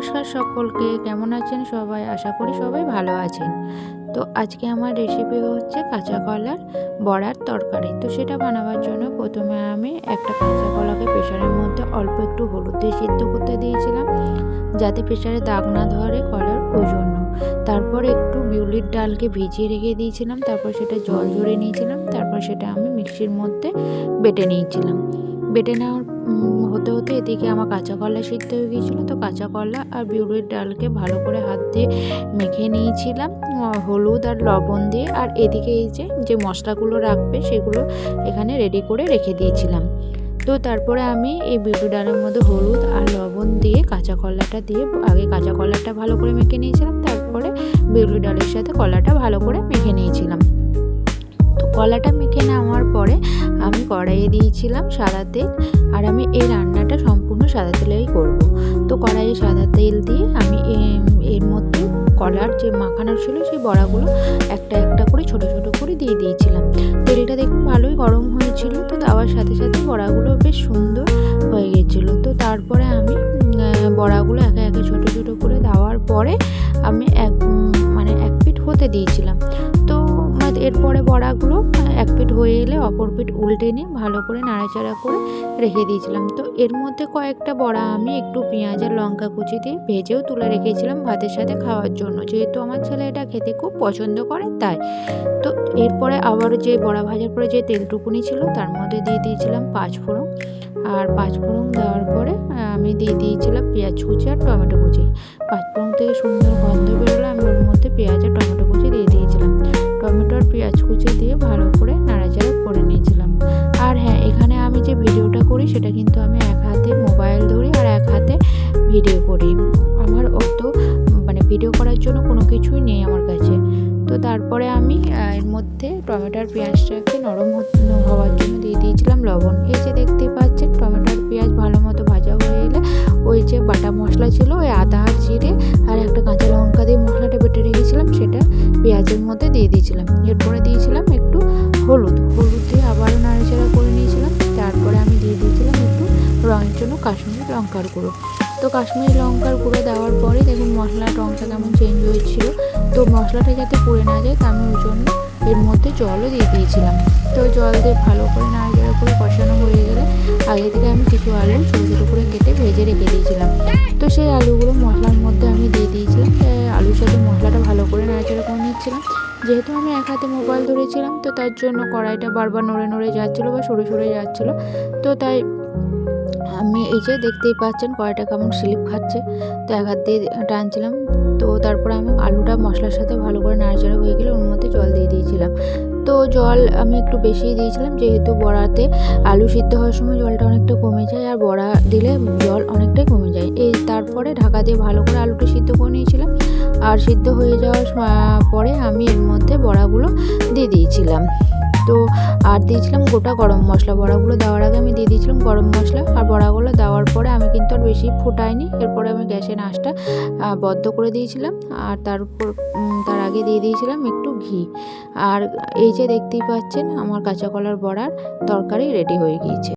নমস্কার সকলকে, কেমন আছেন সবাই? আশা করি সবাই ভালো আছেন। তো আজকে আমার রেসিপি হচ্ছে কাঁচা কলার বড়ার তরকারি। তো সেটা বানাবার জন্য প্রথমে আমি একটা কাঁচা কলাকে প্রেসারের মধ্যে অল্প একটু হলুদ দিয়ে সিদ্ধ করতে দিয়েছিলাম, যাতে প্রেসারে দাগ না ধরে কলার, ওই জন্য। তারপর একটু বিউলির ডালকে ভিজিয়ে রেখে দিয়েছিলাম, তারপর সেটা জল ঝরিয়ে নিয়েছিলাম, তারপর সেটা আমি মিক্সির মধ্যে বেটে নিয়েছিলাম। বেটে নেওয়ার হতে হতে এদিকে আমার কাঁচা কলা সিদ্ধ হয়ে গিয়েছিলো। তো কাঁচা কলা আর বিউলির ডালকে ভালো করে হাত দিয়ে মেখে নিয়েছিলাম হলুদ আর লবণ দিয়ে। আর এদিকে এই যে মশলাগুলো রাখবে সেগুলো এখানে রেডি করে রেখে দিয়েছিলাম। তো তারপরে আমি এই বিউলি ডালের মধ্যে হলুদ আর লবণ দিয়ে কাঁচা কলাটা দিয়ে আগে কাঁচা কলাটা ভালো করে মেখে নিয়েছিলাম, তারপরে বিউলি ডালের সাথে কলাটা ভালো করে মেখে নিয়েছিলাম। তো কলাটা মেখে নেওয়ার পরে আমি কড়াইয়ে দিয়েছিলাম সাদা তেল, আর আমি এই রান্নাটা সম্পূর্ণ সাদা তেলেই করব। তো কড়াইয়ে সাদা তেল দিয়ে আমি এর মধ্যে কলার যে মাখানো ছিল সেই বড়াগুলো একটা একটা করে ছোট ছোট করে দিয়ে দিয়েছিলাম। তেলটা দেখুন ভালোই গরম হয়েছিল, তো দেওয়ার সাথে সাথে বড়াগুলো বেশ সুন্দর হয়ে গিয়েছিলো। তো তারপরে আমি বড়াগুলো একে একে ছোট ছোট করে দেওয়ার পরে আমি এক পিঠ হতে দিয়েছিলাম। তো এরপরে বড়াগুলো এক পিঠ হয়ে এলে অপর পিঠ উল্টে নিয়ে ভালো করে নাড়াচাড়া করে রেখে দিয়েছিলাম। তো এর মধ্যে কয়েকটা বড়া আমি একটু পেঁয়াজ আর লঙ্কা কুচি দিয়ে ভেজেও তুলে রেখেছিলাম ভাতের সাথে খাওয়ার জন্য, যেহেতু আমার ছেলে এটা খেতে খুব পছন্দ করে তাই। তো এরপরে আবার যে বড়া ভাজার পরে যে তেলটুকুনি ছিল তার মধ্যে দিয়ে দিয়েছিলাম পাঁচফোড়ন, আর পাঁচফোড়ন দেওয়ার পরে আমি দিয়ে দিয়েছিলাম পেঁয়াজ কুচি আর টমেটো কুচি। পাঁচফোড়ন থেকে সুন্দর গন্ধ বেরোলো, আমি ওর মধ্যে পেঁয়াজ আর টমেটো কুচি দিয়ে দিয়েছিলাম। টমেটো আর পেঁয়াজ কুচি দিয়ে ভালো করে নাড়াচাড়া করে নিয়েছিলাম। আর হ্যাঁ, এখানে আমি যে ভিডিওটা করি সেটা কিন্তু আমি এক হাতে মোবাইল ধরি আর এক হাতে ভিডিও করি। আমার অত ভিডিও করার জন্য কোনো কিছুই নেই আমার কাছে। তো তারপরে আমি এর মধ্যে টমেটো আর পেঁয়াজটাকে নরম হওয়ার জন্য দিয়ে দিয়েছিলাম লবণ। এই যে দেখতেই পাচ্ছেন টমেটো আর পেঁয়াজ ভালো মতো ভাজা হয়ে এলে ওই যে বাটা মশলা ছিল, ওই আদা আর জিরে আর একটা কাঁচা লঙ্কা দিয়ে মশলাটা বেটে রেখেছিলাম, সেটা পেঁয়াজের মধ্যে দিয়ে দিয়েছিলাম। এরপরে দিয়েছিলাম একটু হলুদ দিয়ে আবারও নাড়াচাড়া করে নিয়েছিলাম। তারপরে আমি দিয়ে দিয়েছিলাম একটু রঙের জন্য কাশ্মীরি লঙ্কার গুঁড়ো। তো কাশ্মীরি লঙ্কার গুঁড়ো দেওয়ার পরে দেখুন মশলার রঙটা কেমন চেঞ্জ হয়েছিল। তো মশলাটা যাতে পুড়ে না যায় তা আমি ওই জন্য এর মধ্যে জলও দিয়ে দিয়েছিলাম। তো জল দিয়ে ভালো করে নাড়াচাড়া করে কষানো হয়ে গেলে আগে থেকে আমি কিছু আলু ছোটো ছোটো করে কেটে ভেজে রেখে দিয়েছিলাম। তো সেই আলুগুলো মশলার মধ্যে আমি দিয়ে দিয়েছিলাম। আলুর সাথে মশলাটা ভালো করে নাড়াচাড়া করে নিচ্ছিলাম। যেহেতু আমি এক হাতে মোবাইল ধরেছিলাম, তো তার জন্য কড়াইটা বারবার নড়ে নড়ে যাচ্ছিলো বা সরে যাচ্ছিলো। তো তাই আমি এই যে দেখতেই পাচ্ছেন কড়াইটা কেমন স্লিপ খাচ্ছে, তো এক হাত দিয়ে টানছিলাম। তো তারপরে আমি আলুটা মশলার সাথে ভালো করে নাড়াচাড়া হয়ে গেলে ওর মধ্যে জল দিয়ে দিয়েছিলাম। তো জল আমি একটু বেশিই দিয়েছিলাম, যেহেতু বড়াতে আলু সিদ্ধ হওয়ার সময় জলটা অনেকটা কমে যায় আর বড়া দিলে জল অনেকটাই কমে যায়। তারপরে ঢাকা দিয়ে ভালো করে আলুটা সিদ্ধ করে নিয়েছিলাম। আর সিদ্ধ হয়ে যাওয়ার পরে আমি এর মধ্যে বড়াগুলো দিয়ে দিয়েছিলাম। তো আর দিয়েছিলাম গোটা গরম মশলা। বড়াগুলো দেওয়ার আগে আমি দিয়ে দিয়েছিলাম গরম মশলা, আর বড়াগুলো দেওয়ার পরে আমি কিন্তু আর বেশি ফোটাইনি। এরপরে আমি গ্যাসের আঁচটা বন্ধ করে দিয়েছিলাম, আর তার আগে দিয়ে দিয়েছিলাম একটু ঘি। আর এই যে দেখতেই পাচ্ছেন আমার কাঁচা কলার বড়ার তরকারি রেডি হয়ে গিয়েছে।